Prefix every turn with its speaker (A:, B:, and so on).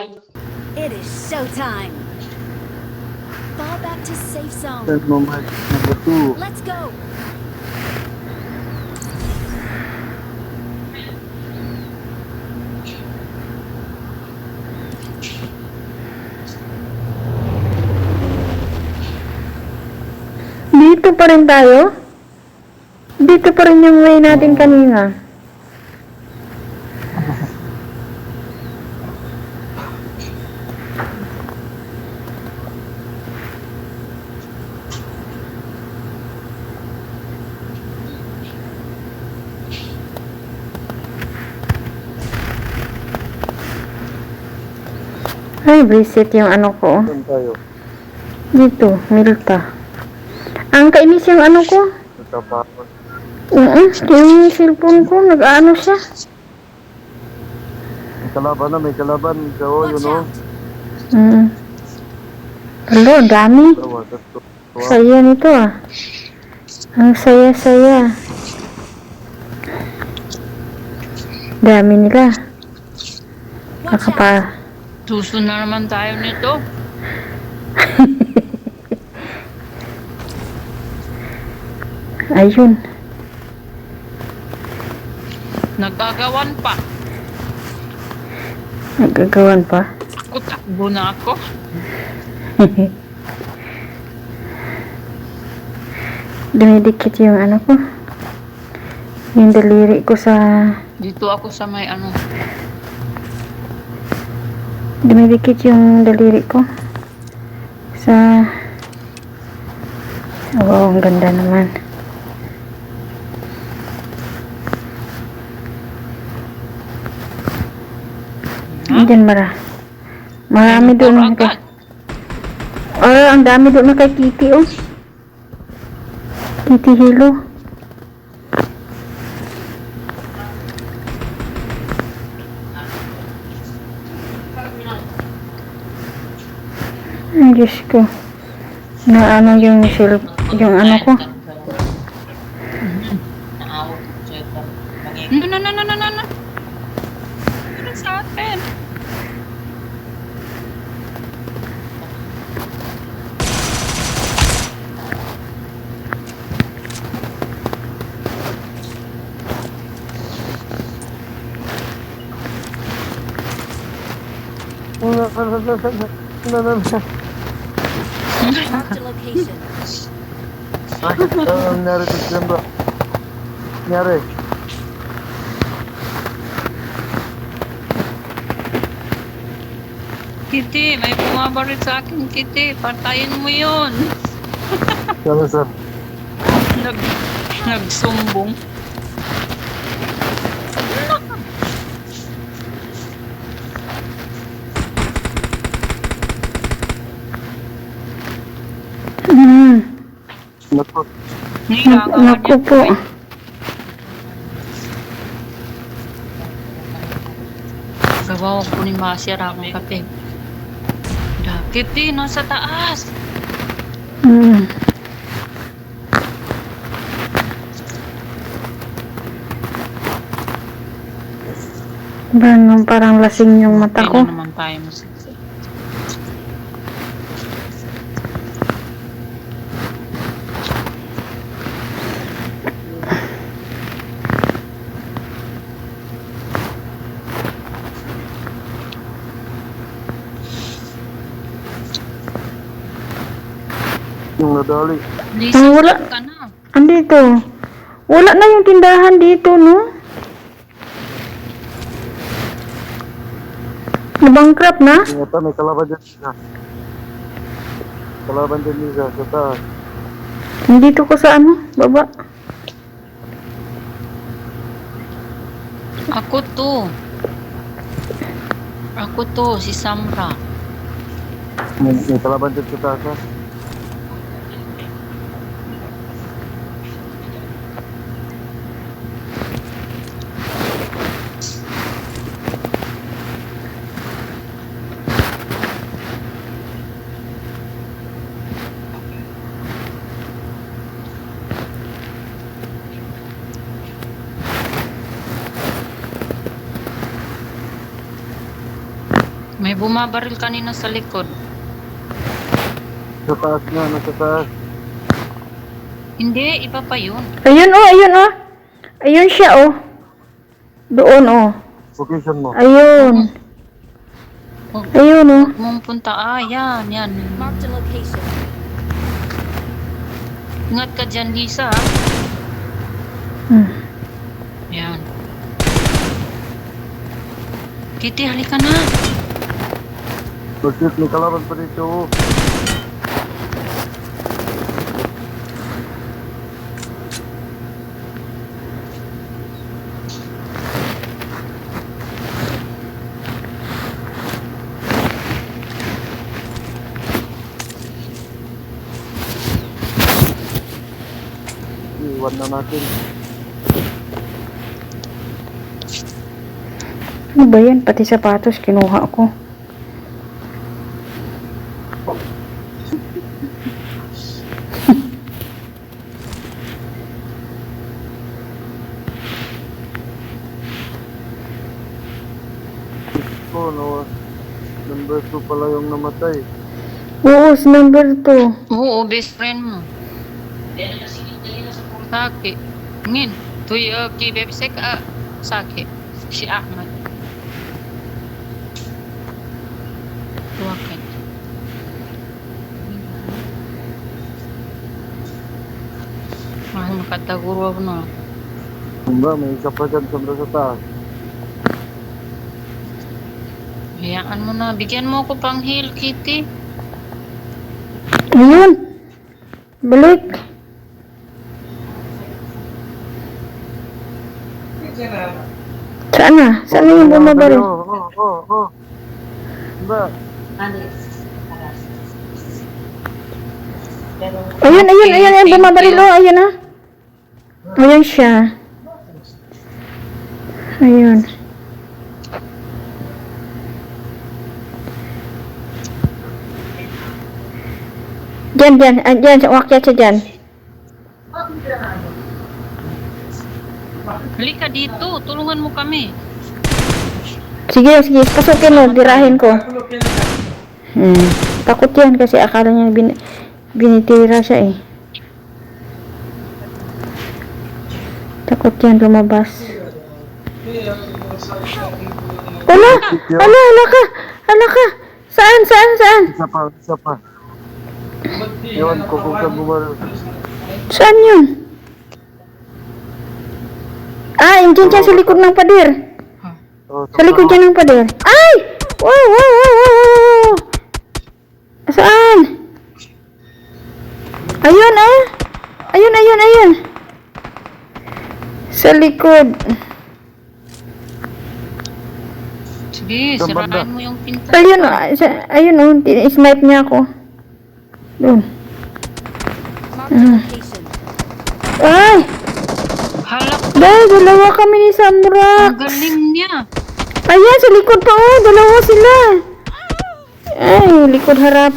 A: It is showtime. Fall back to safe zone.
B: Third moment, number 2.
A: Let's go.
C: Dito pa rin tayo? Dito pa rin yung way natin kanina. Ay, reset yung ano ko.
B: Saan tayo?
C: Dito, Milka. Ang kainis yung ano ko.
B: Nagkapakot.
C: Yung cellphone ko, nag-ano siya.
B: May kalaban na, may kalaban. Ikaw,
A: Watch
B: yun o.
A: out.
C: Hello, dami.
B: Tawa, tatlo.
C: Saya nito ah. Ang saya-saya. Dami nila.
A: Watch out.
C: Nakapa.
D: Suso na naman tayo nito.
C: Ayun.
D: Nagagawan pa.
C: Nagagawan pa.
D: Ako, takbo na ako.
C: Dumidikit yung ano ko. Yung daliri ko sa...
D: Dito ako sa may ano.
C: Dumidikit yung daliri ko. Sa... Wow, ang ganda naman. Diyan marami doon.
D: Agad.
C: Ang dami doon na kay Kitty, oh. Kitty Hilo. Ay, Diyos ko. Na ano yung ano ko.
D: No. Ano sa atin?
A: Marked a location.
B: Ano nangyari sa Sembra? Nangyari?
D: Kitty, may bumabaril sa akin, Kitty. Patayin mo yun.
B: Kala sir.
D: Nag, nagsumbong.
B: Naku.
D: Nilagawan
C: Naku
D: niya.
C: po.
D: Gawa ko ni Masya akong kape. Kitty, nasa taas.
C: Parang lasing yung mata ko.
D: Kaya naman tayo masiksi.
B: Yung nadali.
D: Lisa,
C: wala.
D: saan ka na?
C: Andito. Wala na yung tindahan dito, no? Nabankrupt na?
B: Ingatan, may kalaban dyan isa. Kalaban dyan isa, sa taas.
C: Nandito ko sa ano? Baba.
D: Ako to, si Samra.
B: May kalaban dyan sa taas, ha?
D: May May bumabaril kanina sa likod.
B: Sa taas nga, nasa taas.
D: Hindi, iba pa yun.
C: Ayun oh, ayun oh. Ayun siya oh. Doon oh.
B: Location mo.
C: Ayun.
D: Huwag
C: Ayun oh.
D: mong punta. Ah, yan.
A: Marked a location.
D: Ingat ka dyan, Lisa. Ha?
C: Hmm.
D: Yan. Kitty, halika na.
B: Bakit may kalaban pa dito? Iwan na natin.
C: Ano ba yan? Pati sapatos kinuha ko.
B: Oh, no. Number 2 pala yung namatay.
C: Oo, sa number 2.
D: Oo, best friend mo. Saki. Ngin. Tuy ki bebisek Saki. Si Ahmad. Tuwakin. Mahal makataguro ako na.
B: Ba, may isa pa dyan sa taas.
D: Hayaan mo na. Bigyan mo ako pang heal, Kitty.
C: Ayun. Balik. Saan na? Saan na yung bumabaril?
B: Ba,
C: Ayun, bumabaril oh, ayun ah. Ayun siya. Ayun. Diyan, umakyat siya dyan.
D: Halika dito. Tulungan mo kami.
C: Sige, pasukin mo, dirahin ko. Takot yan kasi akala niya binitira siya eh. Takot yan lumabas. Hala ka. Saan?
B: isa pa. Ewan ko kung saan bumaril.
C: Saan yun? Yung dyan sa likod ng pader.
B: Oh,
C: Sa likod dyan ng pader. Ay! Wow! Saan? Ayun ah! Ayun! Sa likod.
D: Sige,
B: Saan banda?
D: sirain mo yung pinto.
C: Ayun oh, snipe niya ako. Doon.
A: Marked a location.
C: Ay!
D: Halak.
C: Dahil dalawa kami ni Samrak.
D: Ang galing niya.
C: Ayan, sa likod pa oh, dalawa sila. Ay, likod harap.